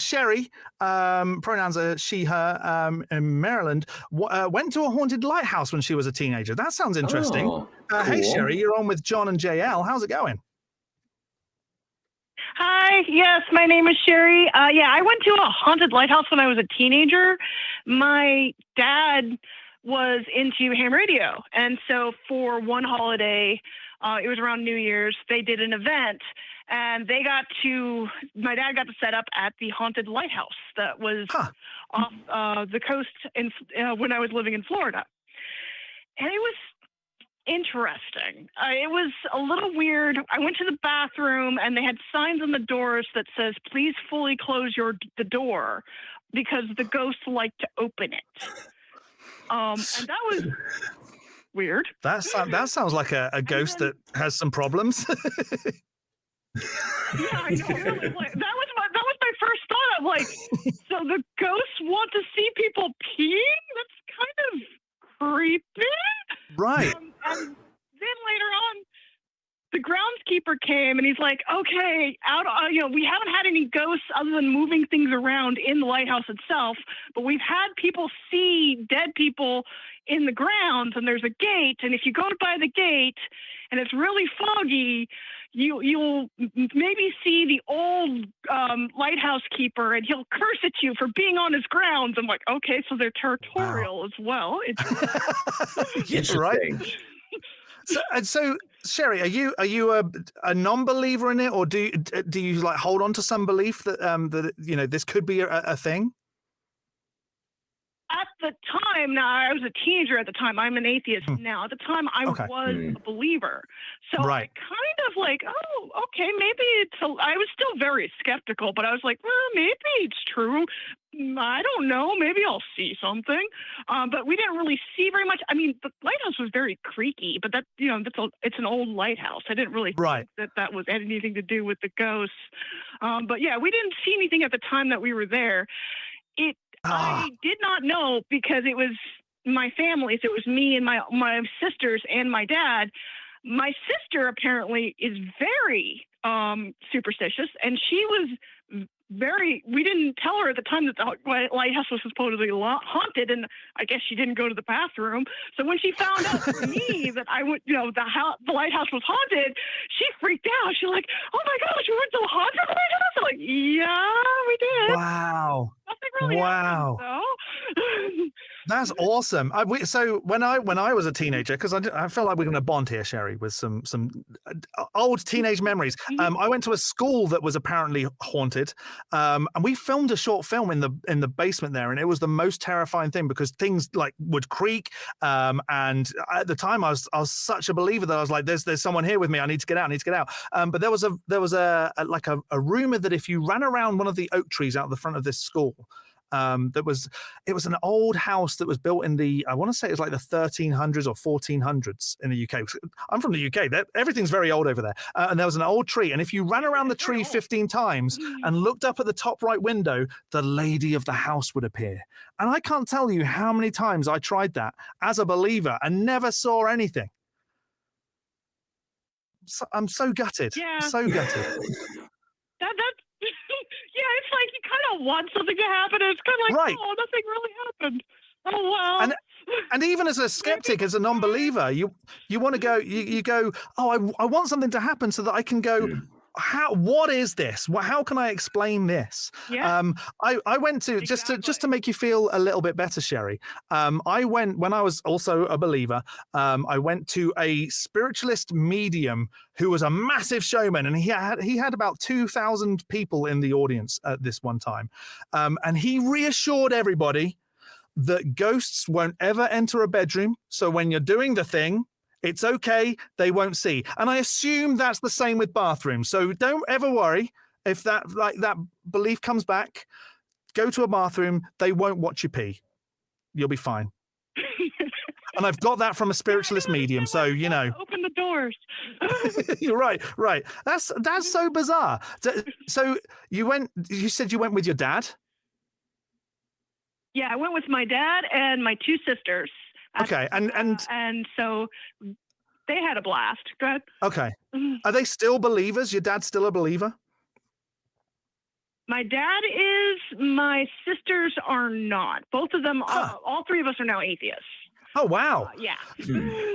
Sherry, pronouns are she, her, in Maryland, went to a haunted lighthouse when she was a teenager. That sounds interesting. Oh, cool. Hey, Sherry, you're on with John and JL. How's it going? Hi, yes, my name is Sherry. I went to a haunted lighthouse when I was a teenager. My dad was into ham radio, and so for one holiday, it was around New Year's, they did an event, and my dad got to set up at the haunted lighthouse that was off the coast when I was living in Florida. And it was interesting. It was a little weird. I went to the bathroom and they had signs on the doors that says, please fully close the door because the ghosts like to open it. And that was weird. That sounds like a ghost that has some problems. Yeah, I know. Really, that was my first thought. I'm like, so the ghosts want to see people peeing? That's kind of creepy. Right. And then later on, the groundskeeper came and he's like, okay, we haven't had any ghosts other than moving things around in the lighthouse itself, but we've had people see dead people in the grounds, and there's a gate, and if you go by the gate and it's really foggy, you'll maybe see the old lighthouse keeper, and he'll curse at you for being on his grounds. I'm like, okay, so they're territorial as well. Yes, right. So, Sherry, are you a non-believer in it, or do you like hold on to some belief that that this could be a thing? At the time, now I was a teenager at the time. I'm an atheist now. At the time, I was a believer. So I kind of like, oh, okay, maybe I was still very skeptical, but I was like, well, maybe it's true. I don't know. Maybe I'll see something. But we didn't really see very much. I mean, the lighthouse was very creaky, but it's an old lighthouse. I didn't really think that had anything to do with the ghosts. But yeah, we didn't see anything at the time that we were there. I did not know because it was my family. So it was me and my sisters and my dad. My sister apparently is very superstitious, and she was we didn't tell her at the time that the lighthouse was supposedly haunted, and I guess she didn't go to the bathroom. So when she found out from me that I went, the lighthouse was haunted, she freaked out. She's like, "Oh my gosh, we went to the haunted lighthouse!" I'm like, "Yeah, we did." Wow. Nothing really happened, though. That's awesome. So when I was a teenager, because I feel like we're going to bond here, Sherry, with some old teenage memories. I went to a school that was apparently haunted, and we filmed a short film in the basement there, and it was the most terrifying thing because things like would creak. And at the time, I was such a believer that I was like, "There's someone here with me. I need to get out. But there was a rumor that if you ran around one of the oak trees out the front of this school. It was an old house that was built in I want to say it was like the 1300s or 1400s in the UK. I'm from the UK. Everything's very old over there. And there was an old tree. And if you ran around the tree 15 times and looked up at the top right window, the lady of the house would appear. And I can't tell you how many times I tried that as a believer and never saw anything. I'm so gutted. Yeah. So gutted. Yeah, it's like you kind of want something to happen, and it's kind of like, oh, nothing really happened. Oh, well. And even as a skeptic, as a non-believer, you want to go, you go, oh, I want something to happen so that I can go, what is this? How can I explain this? Yeah. I went to, just to make you feel a little bit better, Sherry, I went, when I was also a believer, I went to a spiritualist medium who was a massive showman, and he had about 2,000 people in the audience at this one time. And he reassured everybody that ghosts won't ever enter a bedroom. So when you're doing the thing, it's okay, they won't see. And I assume that's the same with bathrooms. So don't ever worry if that belief comes back. Go to a bathroom, they won't watch you pee. You'll be fine. And I've got that from a spiritualist medium, so open the doors. You're right. That's so bizarre. So you said you went with your dad? Yeah, I went with my dad and my two sisters. Okay, and so they had a blast. Go ahead. Okay. Are they still believers? Your dad's still a believer? My dad is. My sisters are not. Both of them. All three of us are now atheists. Oh, wow. Yeah.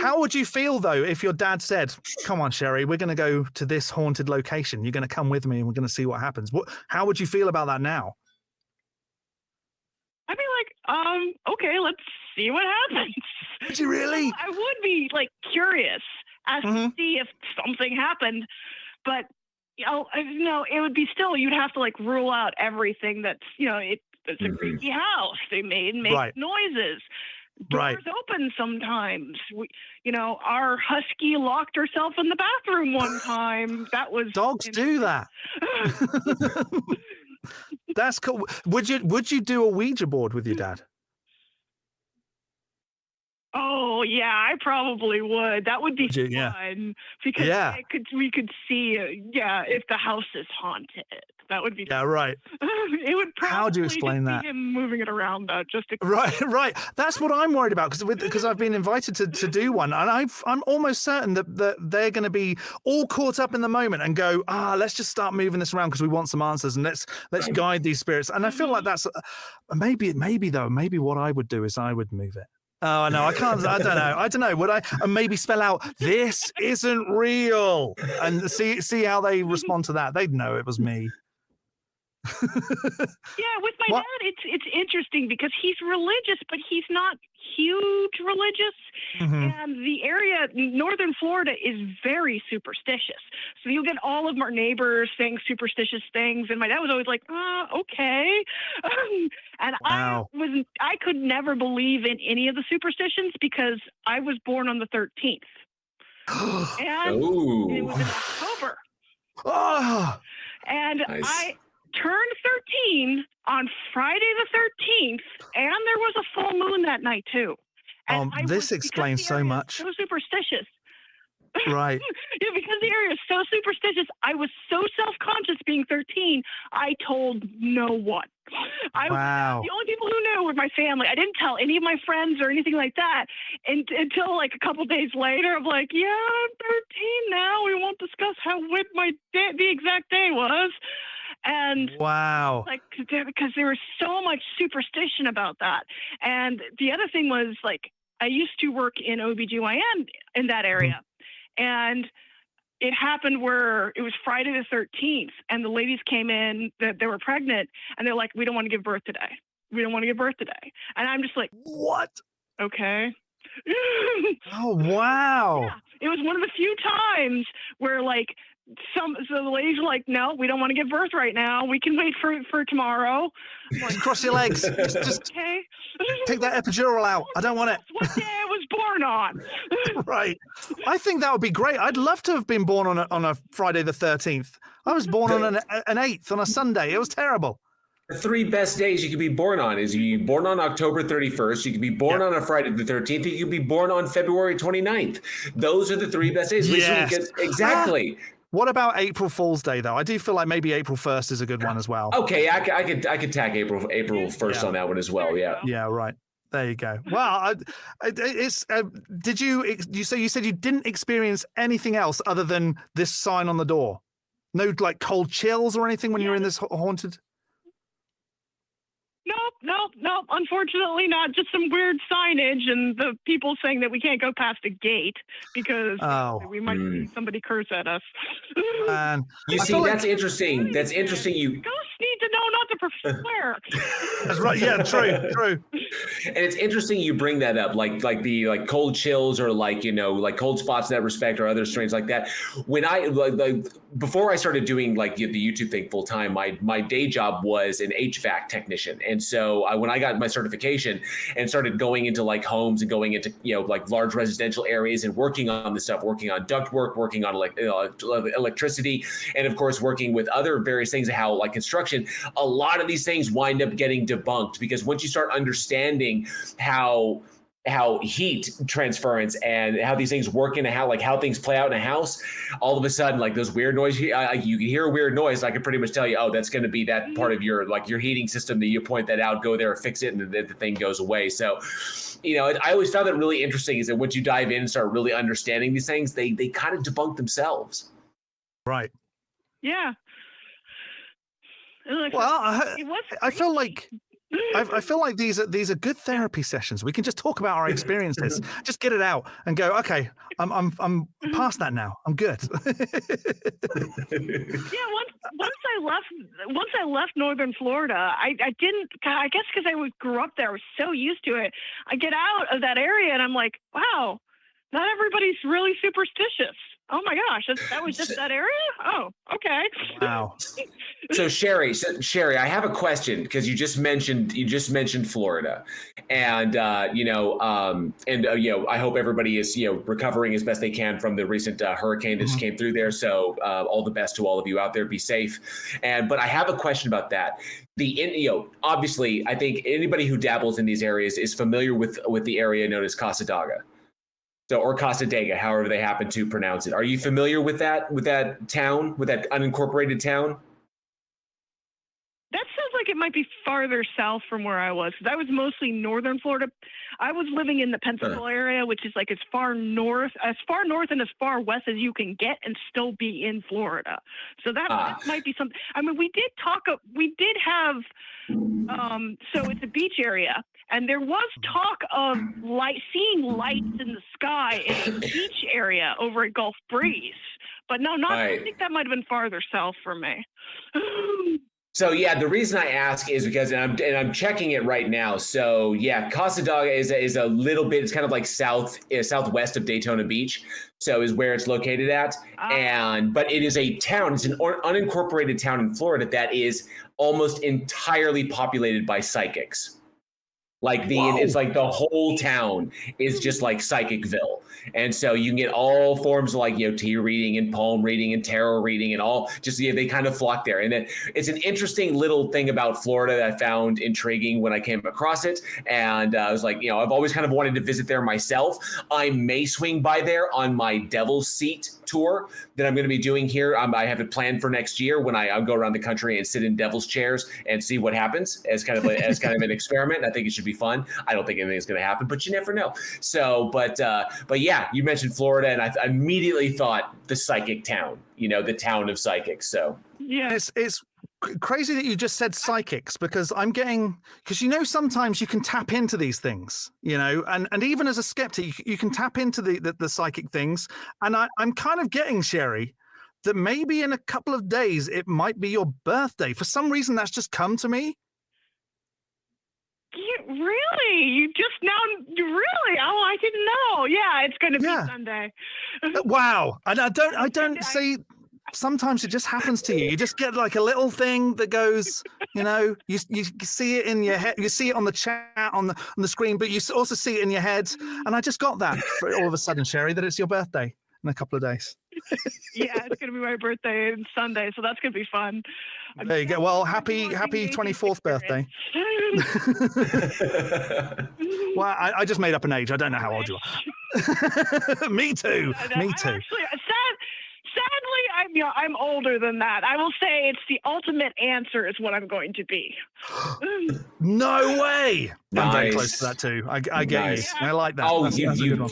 How would you feel, though, if your dad said, come on, Sherry, we're going to go to this haunted location. You're going to come with me and we're going to see what happens. How would you feel about that now? I'd be like, okay, let's see what happens. Would you really? I would be like curious as to see if something happened. But, it would be still, you'd have to like rule out everything that's, it's a creepy house. They make noises. Doors open sometimes. Our husky locked herself in the bathroom one time. That was dogs do that. That's cool. Would you do a Ouija board with your dad? Oh yeah, I probably would. That would be fun because we could see if the house is haunted. That would be right. It would probably how do you explain that? Him moving it around just to right. That's what I'm worried about because I've been invited to do one, and I'm almost certain that they're going to be all caught up in the moment and go, let's just start moving this around because we want some answers and let's guide these spirits. And I feel like that's maybe what I would do is I would move it. Oh no, I can't. I don't know. Would I? And maybe spell out "this isn't real" and see how they respond to that. They'd know it was me. Yeah, with my dad, it's interesting because he's religious, but he's not huge religious. And the area, northern Florida, is very superstitious. So you'll get all of our neighbors saying superstitious things, and my dad was always like, okay. And I could never believe in any of the superstitions because I was born on the 13th. And it was in October. And nice. I turned 13 on Friday the 13th, and there was a full moon that night too. And this explains so much. So superstitious. Right. Yeah, because the area is so superstitious. I was so self-conscious being 13, I told no one. The only people who knew were my family. I didn't tell any of my friends or anything like that until like a couple days later. I'm like, yeah, I'm 13 now. We won't discuss when the exact day was. And like, because there was so much superstition about that. And the other thing was like, I used to work in OBGYN in that area. And it happened where it was Friday the 13th and the ladies came in that they were pregnant and they're like, we don't want to give birth today. We don't want to give birth today. And I'm just like, what? Okay. Oh, wow. Yeah. It was one of the few times where like, so the ladies were like, no, we don't want to give birth right now. We can wait for tomorrow. Like, cross your legs. Just okay. Take that epidural out. I don't want it. That's what day I was born on. Right. I think that would be great. I'd love to have been born on a Friday the 13th. I was born on an 8th on a Sunday. It was terrible. The 3 best days you could be born on is you be born on October 31st, you could be born on a Friday the 13th, you could be born on February 29th. Those are the 3 best days. Exactly. What about April Fool's Day, though? I do feel like maybe April 1st is a good one as well. Okay, I could tack April 1st on that one as well. Yeah. Yeah. Right. There you go. Well, did you said you didn't experience anything else other than this sign on the door? No, like cold chills or anything when you're in this haunted? Nope. Unfortunately not. Just some weird signage and the people saying that we can't go past a gate because we might see somebody curse at us. You see, that's interesting. That's interesting. Ghosts need to know not to swear. That's right. Yeah, true. And it's interesting you bring that up, like the cold chills or like cold spots in that respect or other strains like that. When I before I started doing like the YouTube thing full time, my day job was an HVAC technician, and so when I got my certification and started going into like homes and going into like large residential areas and working on this stuff, working on ductwork, working on electricity, and of course working with other various things, how like construction, a lot of these things wind up getting debunked because once you start understanding how heat transference and how these things work in a house, like how things play out in a house, all of a sudden, like those weird noise, you can hear a weird noise. I can pretty much tell you, that's going to be that part of your heating system that you point that out, go there, fix it, and then the thing goes away. So, I always found that really interesting is that once you dive in and start really understanding these things, they kind of debunk themselves. Right. Yeah. Well, I feel like I feel like these are good therapy sessions. We can just talk about our experiences, just get it out, and go. Okay, I'm past that now. I'm good. Yeah, once I left northern Florida, I didn't. I guess because I grew up there, I was so used to it. I get out of that area and I'm like, wow, not everybody's really superstitious. Oh my gosh, that was just that area? Oh, okay. Wow. So Sherry, I have a question because you just mentioned Florida, and I hope everybody is recovering as best they can from the recent hurricane that just came through there. So all the best to all of you out there. Be safe. But I have a question about that. Obviously, I think anybody who dabbles in these areas is familiar with the area known as Casa Daga. So, or Casa Daga, however they happen to pronounce it. Are you familiar with that town, with that unincorporated town? That sounds like it might be farther south from where I was. I was mostly northern Florida. I was living in the Pensacola area, which is like as far north and as far west as you can get and still be in Florida. So that might be something. I mean, we did have, so it's a beach area. And there was talk of seeing lights in the sky in the beach area over at Gulf Breeze. But no, I think that might have been farther south for me. So yeah, the reason I ask is because I'm checking it right now. So yeah, Casa Daga is a little bit. It's kind of like southwest of Daytona Beach. So is where it's located at. But it is a town. It's an unincorporated town in Florida that is almost entirely populated by psychics. It's like the whole town is just like Psychicville. And so you can get all forms of tea reading and palm reading and tarot reading and all they kind of flock there. And it's an interesting little thing about Florida that I found intriguing when I came across it. And I was like, I've always kind of wanted to visit there myself. I may swing by there on my Devil's Seat tour that I'm going to be doing here. I have it planned for next year when I'll go around the country and sit in devil's chairs and see what happens as kind of an experiment. I think it should be fun. I don't think anything's going to happen, but you never know. So, but yeah, you mentioned Florida, and I immediately thought the psychic town, the town of psychics. So yeah, it's crazy that you just said psychics, because sometimes you can tap into these things, and even as a skeptic, you can tap into the psychic things. And I'm kind of getting, Sherry, that maybe in a couple of days it might be your birthday. For some reason, that's just come to me. Really? You just now? Really? Oh, I didn't know. Yeah, it's going to be Sunday. Wow. And I don't see. Sometimes it just happens to you. You just get like a little thing that goes, you see it in your head. You see it on the chat, on the screen, but you also see it in your head. And I just got that for all of a sudden, Sherry, that it's your birthday in a couple of days. Yeah, it's going to be my birthday on Sunday, so that's going to be fun. There you go. Well, happy 24th birthday. Well, I just made up an age. I don't know how old you are. Me too. Me too. Sadly, I'm older than that. I will say it's the ultimate answer is what I'm going to be. No way. Nice. I'm very close to that too. I get nice. you. I like that. Oh, that's you youngins.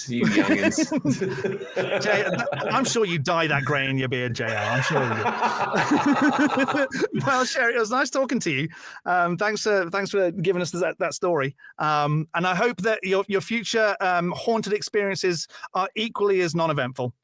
You youngins. Jay, I'm sure you dye that grey in your beard, JL. I'm sure you do. Well, Sherry, it was nice talking to you. Thanks for giving us that story. And I hope that your future haunted experiences are equally as non-eventful.